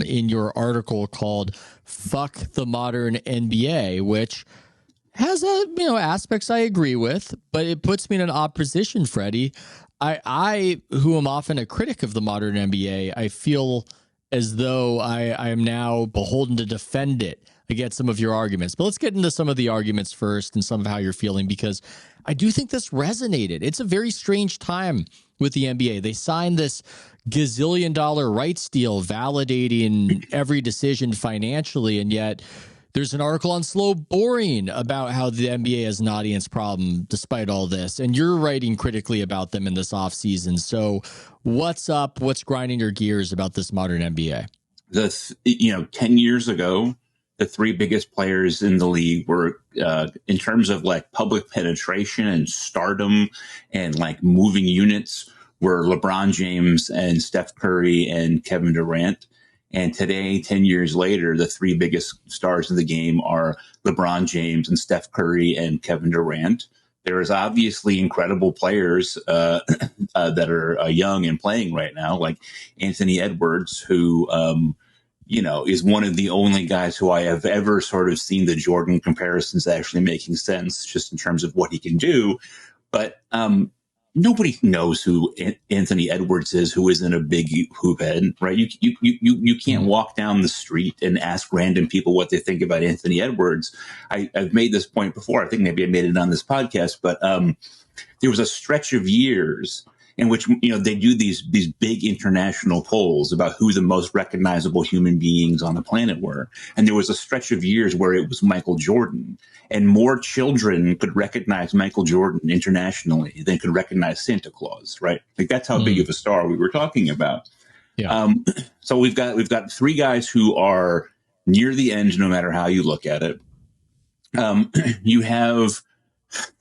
in your article called "Fuck the Modern NBA," which has aspects I agree with, but it puts me in an odd position, Freddie. I who am often a critic of the modern NBA, I feel as though I am now beholden to defend it against some of your arguments. But let's get into some of the arguments first and some of how you're feeling, because I do think this resonated. It's a very strange time with the NBA. They signed this gazillion-dollar rights deal validating every decision financially, and yet there's an article on Slow Boring about how the NBA has an audience problem despite all this, and you're writing critically about them in this offseason. So what's up? What's grinding your gears about this modern NBA? 10 years ago, the three biggest players in the league were, in terms of like public penetration and stardom and like moving units, were LeBron James and Steph Curry and Kevin Durant. And today, 10 years later, the three biggest stars of the game are LeBron James and Steph Curry and Kevin Durant. There is obviously incredible players that are young and playing right now, like Anthony Edwards, who, is one of the only guys who I have ever sort of seen the Jordan comparisons actually making sense, just in terms of what he can do. But nobody knows who Anthony Edwards is, who isn't a big hoop head, right? You can't walk down the street and ask random people what they think about Anthony Edwards. I've made this point before. I think maybe I made it on this podcast, but there was a stretch of years in which, they do these big international polls about who the most recognizable human beings on the planet were. And there was a stretch of years where it was Michael Jordan, and more children could recognize Michael Jordan internationally than could recognize Santa Claus, right? Like, that's how big of a star we were talking about. Yeah. So we've got three guys who are near the end, no matter how you look at it. You have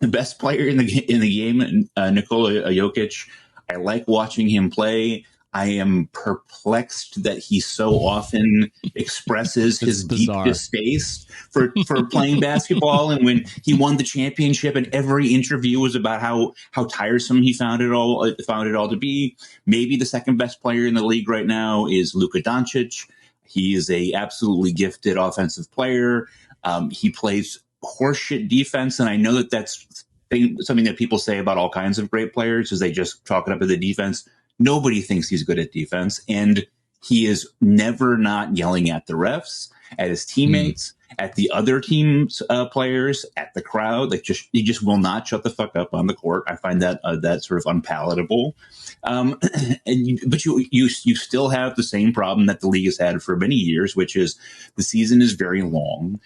the best player in the game, Nikola Jokic. I like watching him play. I am perplexed that he so often expresses his deep distaste for playing basketball. And when he won the championship, and every interview was about how tiresome he found it all to be. Maybe the second best player in the league right now is Luka Doncic. He is a absolutely gifted offensive player. He plays horseshit defense, and I know that that's something that people say about all kinds of great players, is they just chalk it up to the defense. Nobody thinks he's good at defense, and he is never not yelling at the refs, at his teammates, at the other team's players, at the crowd. Like, he just will not shut the fuck up on the court. I find that sort of unpalatable. But you still have the same problem that the league has had for many years, which is the season is very long.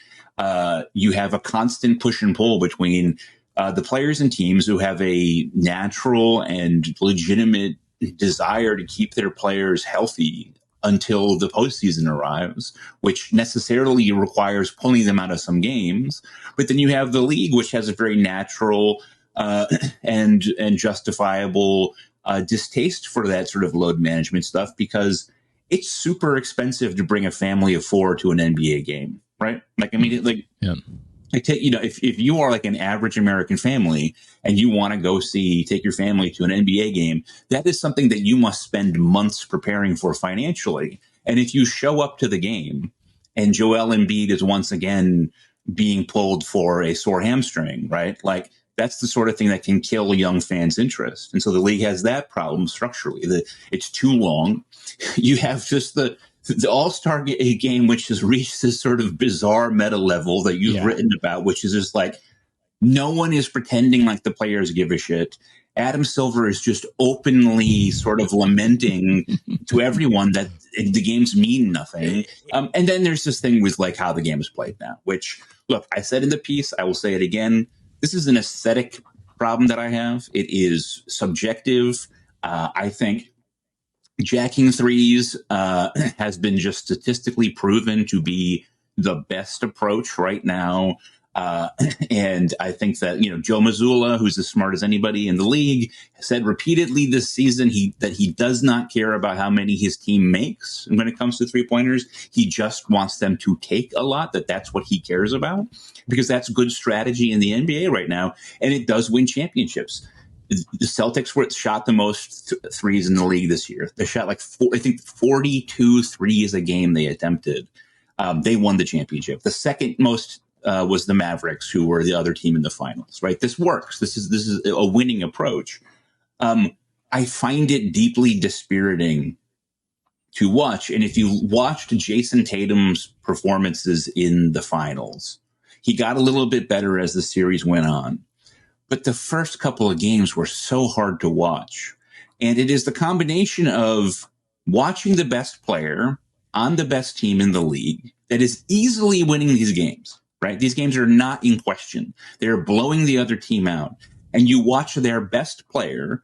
You have a constant push and pull between the players and teams who have a natural and legitimate desire to keep their players healthy until the postseason arrives, which necessarily requires pulling them out of some games. But then you have the league, which has a very natural and justifiable distaste for that sort of load management stuff, because it's super expensive to bring a family of four to an NBA game, right? Like, I mean, yeah. If you are like an average American family and you want to go take your family to an NBA game, that is something that you must spend months preparing for financially. And if you show up to the game and Joel Embiid is once again being pulled for a sore hamstring, right? Like, that's the sort of thing that can kill a young fan's interest. And so the league has that problem structurally, that it's too long. You have just the All-Star game, which has reached this sort of bizarre meta level that you've written about, which is just like, no one is pretending like the players give a shit. Adam Silver is just openly sort of lamenting to everyone that the games mean nothing. And then there's this thing with like how the game is played now, which, look, I said in the piece, I will say it again. This is an aesthetic problem that I have. It is subjective. I think jacking threes has been just statistically proven to be the best approach right now. And I think that, Joe Mazzulla, who's as smart as anybody in the league, said repeatedly this season that he does not care about how many his team makes when it comes to three-pointers. He just wants them to take a lot, that's what he cares about, because that's good strategy in the NBA right now, and it does win championships. the Celtics shot the most threes in the league this year. They shot like 42 threes a game they attempted. They won the championship. The second most was the Mavericks, who were the other team in the finals. Right? This works. This is a winning approach. I find it deeply dispiriting to watch. And if you watched Jason Tatum's performances in the finals, he got a little bit better as the series went on. But the first couple of games were so hard to watch. And it is the combination of watching the best player on the best team in the league that is easily winning these games, right? These games are not in question. They're blowing the other team out. And you watch their best player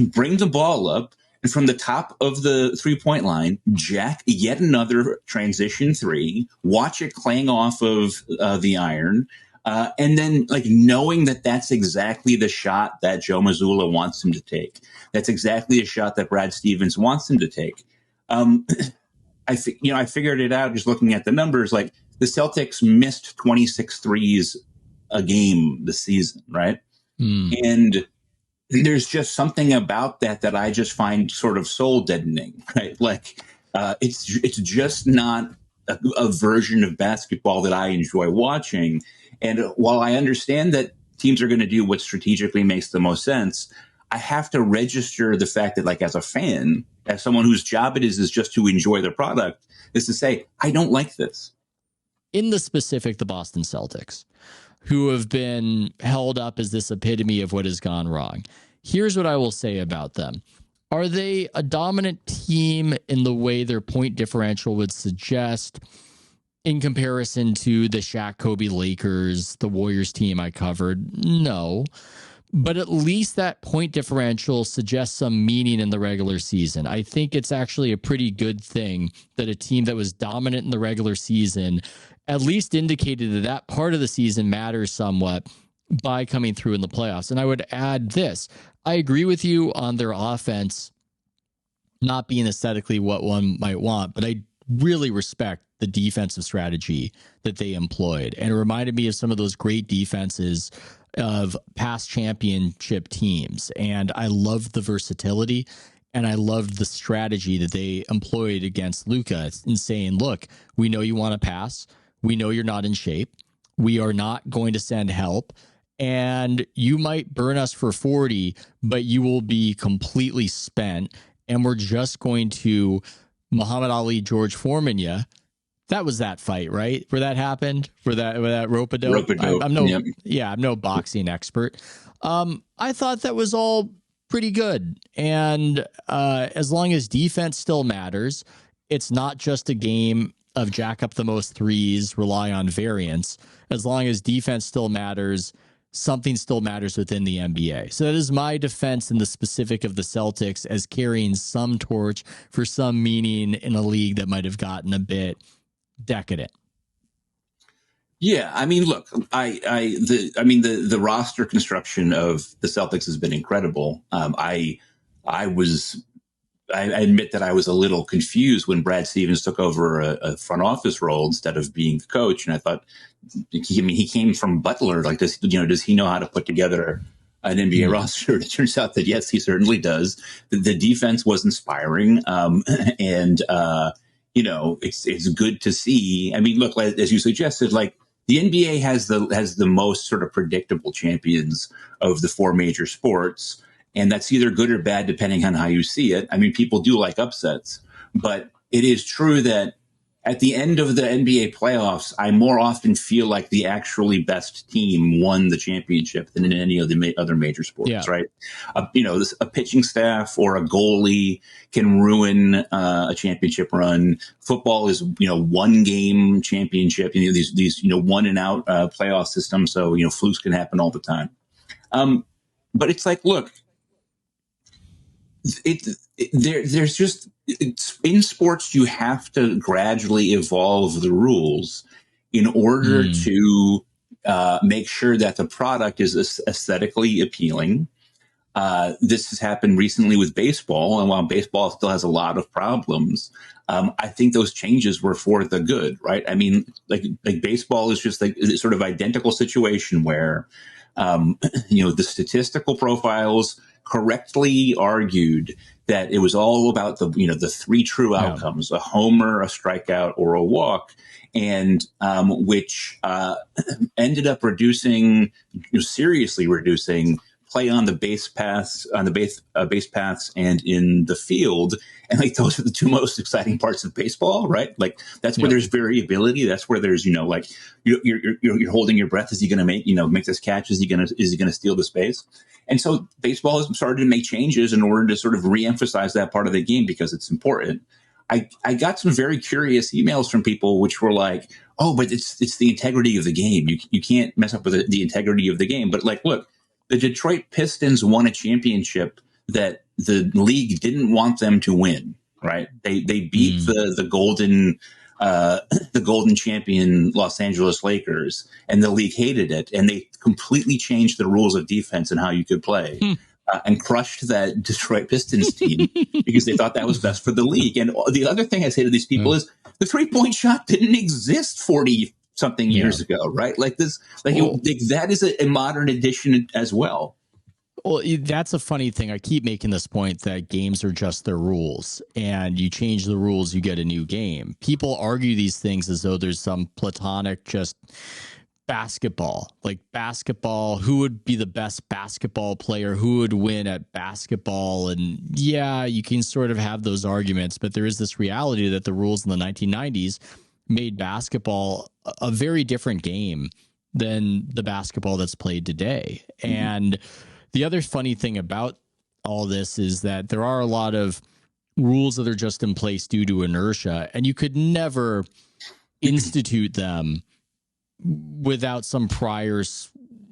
bring the ball up, and from the top of the three-point line, jack yet another transition three, watch it clang off of the iron, and then like knowing that that's exactly the shot that Joe Mazzulla wants him to take. That's exactly a shot that Brad Stevens wants him to take. I figured it out just looking at the numbers. Like the Celtics missed 26 threes a game this season, right? And there's just something about that I just find sort of soul deadening, right? Like it's just not a version of basketball that I enjoy watching. And while I understand that teams are going to do what strategically makes the most sense, I have to register the fact that, like, as a fan, as someone whose job it is just to enjoy the product, is to say, I don't like this. In the specific, the Boston Celtics, who have been held up as this epitome of what has gone wrong. Here's what I will say about them. Are they a dominant team in the way their point differential would suggest in comparison to the Shaq Kobe Lakers, the Warriors team I covered? No. But at least that point differential suggests some meaning in the regular season. I think it's actually a pretty good thing that a team that was dominant in the regular season at least indicated that that part of the season matters somewhat by coming through in the playoffs. And I would add this. I agree with you on their offense not being aesthetically what one might want, but I really respect the defensive strategy that they employed. And it reminded me of some of those great defenses of past championship teams. And I loved the versatility and I loved the strategy that they employed against Luka in saying, look, we know you want to pass. We know you're not in shape. We are not going to send help. And you might burn us for 40, but you will be completely spent. And we're just going to Muhammad Ali, George Foreman you. That was that fight, right? Where that happened, where that rope-a-dope. I'm no boxing expert. I thought that was all pretty good. And as long as defense still matters, it's not just a game of jack up the most threes, rely on variance. As long as defense still matters, something still matters within the NBA. So that is my defense in the specific of the Celtics as carrying some torch for some meaning in a league that might have gotten a bit decadent. Yeah, I mean, look, the roster construction of the Celtics has been incredible. I admit that I was a little confused when Brad Stevens took over a front office role instead of being the coach, and I thought, he came from Butler. Like, does he know how to put together an NBA roster? It turns out that yes, he certainly does. The defense was inspiring, and it's good to see. I mean, look, as you suggested, like the NBA has the most sort of predictable champions of the four major sports. And that's either good or bad, depending on how you see it. I mean, people do like upsets, but it is true that at the end of the NBA playoffs, I more often feel like the actually best team won the championship than in any of the other major sports, right? A pitching staff or a goalie can ruin a championship run. Football is, one game championship, these one and out playoff systems. So, flukes can happen all the time. But it's like, look, there's just in sports you have to gradually evolve the rules in order to make sure that the product is aesthetically appealing. This has happened recently with baseball, and while baseball still has a lot of problems, I think those changes were for the good, right? I mean, like baseball is just like a sort of identical situation where The statistical profiles correctly argued that it was all about the three true outcomes: a homer, a strikeout, or a walk, and which ended up seriously reducing play on the base paths, base paths, and in the field. And like those are the two most exciting parts of baseball, right? Like that's where there's variability. That's where there's like you're holding your breath. Is he going to make this catch? Is he going to steal the space? And so baseball has started to make changes in order to sort of reemphasize that part of the game because it's important. I got some very curious emails from people which were like, oh, but it's the integrity of the game. You can't mess up with the integrity of the game. But like, look, the Detroit Pistons won a championship that the league didn't want them to win, right? They beat the golden champion Los Angeles Lakers, and the league hated it, and they completely changed the rules of defense and how you could play. And crushed that Detroit Pistons team because they thought that was best for the league. And the other thing I say to these people is the 3-point shot didn't exist 40 something years ago, right? Like this, that is a modern addition as well. Well, that's a funny thing. I keep making this point that games are just their rules, and you change the rules, you get a new game. People argue these things as though there's some platonic just basketball, like basketball, who would be the best basketball player, who would win at basketball. And yeah, you can sort of have those arguments, but there is this reality that the rules in the 1990s made basketball a very different game than the basketball that's played today. And the other funny thing about all this is that there are a lot of rules that are just in place due to inertia, and you could never institute them without some prior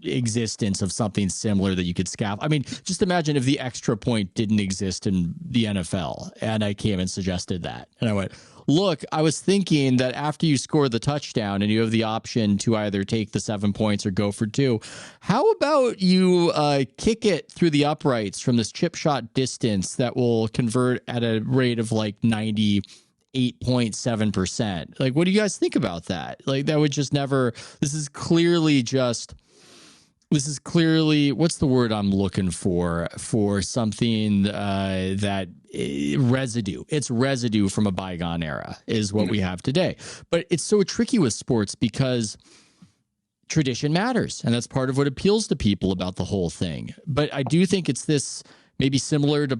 existence of something similar that you could scaffold. I mean, just imagine if the extra point didn't exist in the NFL and I came and suggested that. And I went, look, I was thinking that after you score the touchdown and you have the option to either take the 7 points or go for 2, how about you kick it through the uprights from this chip shot distance that will convert at a rate of like 98.7%. Like, what do you guys think about that? Like, that would just never, this is clearly, what's the word I'm looking for something that residue. It's residue from a bygone era is what we have today. But it's so tricky with sports because tradition matters. And that's part of what appeals to people about the whole thing. But I do think it's this maybe similar to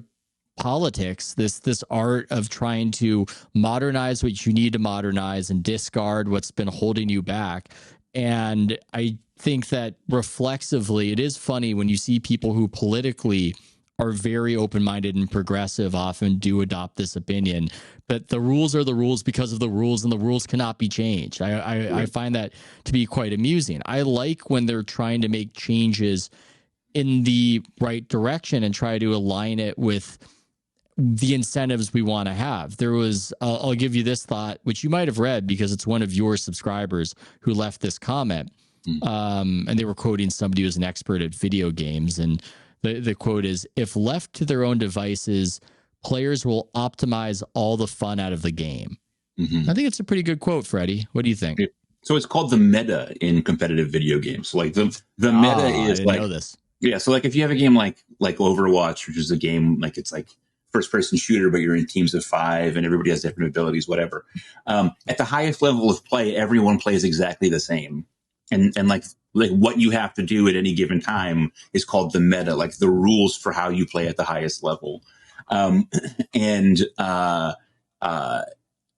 politics, this art of trying to modernize what you need to modernize and discard what's been holding you back. And I think that reflexively, it is funny when you see people who politically are very open-minded and progressive often do adopt this opinion, but the rules are the rules because of the rules, and the rules cannot be changed. I find that to be quite amusing. I like when they're trying to make changes in the right direction and try to align it with the incentives we want to have. There was, I'll give you this thought, which you might have read because it's one of your subscribers who left this comment. And they were quoting somebody who's an expert at video games. And the quote is, if left to their own devices, players will optimize all the fun out of the game. I think it's a pretty good quote, Freddie. What do you think? So it's called the meta in competitive video games. So like the meta is like, know this. Yeah. So like if you have a game like Overwatch, which is a game like it's like first person shooter, but you're in teams of 5 and everybody has different abilities, whatever. At the highest level of play, everyone plays exactly the same. And like what you have to do at any given time is called the meta, like the rules for how you play at the highest level.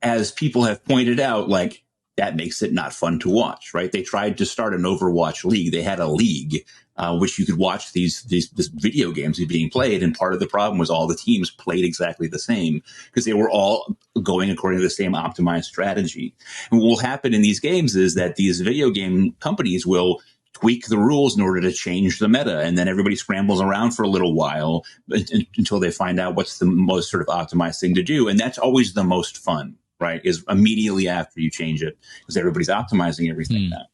As people have pointed out, like that makes it not fun to watch, right? They tried to start an Overwatch league. They had a league, which you could watch these video games being played. And part of the problem was all the teams played exactly the same because they were all going according to the same optimized strategy. And what will happen in these games is that these video game companies will tweak the rules in order to change the meta. And then everybody scrambles around for a little while until they find out what's the most sort of optimized thing to do. And that's always the most fun, right? Is immediately after you change it because everybody's optimizing everything now.